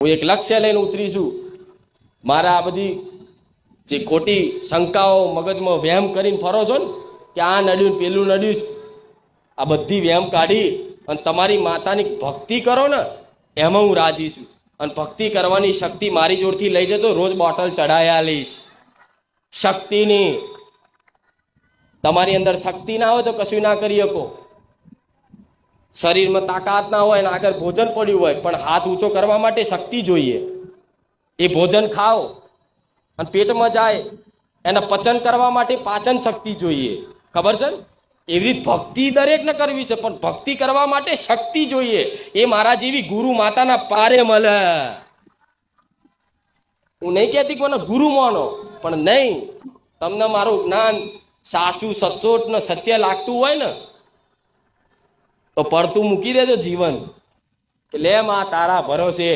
હું એક લક્ષ્ય લઈને ઉતરીશું. મારા આ બધી જે ખોટી શંકાઓ મગજમાં વહેમ કરીને ફરો છો ને કે આ નડ્યું ને પેલું નડ્યું, આ બધી વહેમ કાઢી અને તમારી માતાની ભક્તિ કરો ને એમાં હું રાજી છું. અને ભક્તિ કરવાની શક્તિ મારી જોડથી લઈ જતો રોજ બોટલ ચઢાયા લઈશ શક્તિની. તમારી અંદર શક્તિ ના હોય તો કશું ના કરી શકો. શરીરમાં તાકાત ના હોય ને આગળ ભોજન પડ્યું હોય પણ હાથ ઊંચો કરવા માટે શક્તિ જોઈએ. એ ભોજન ખાઓ અને પેટમાં જાય એના પચન કરવા માટે પાચન શક્તિ જોઈએ. ખબર છે ને? એવી રીત ભક્તિ દરેકને કરવી છે પણ ભક્તિ કરવા માટે શક્તિ જોઈએ. એ મારા જેવી ગુરુ માતાના પારે મળે. હું નહીં કહેતી કોને ગુરુ માનો, પણ નહીં, તમને મારું જ્ઞાન સાચું સચોટ ને સત્ય લાગતું હોય ને તો પડતું મૂકી દેજો જીવન કે લે માં તારા ભરોસે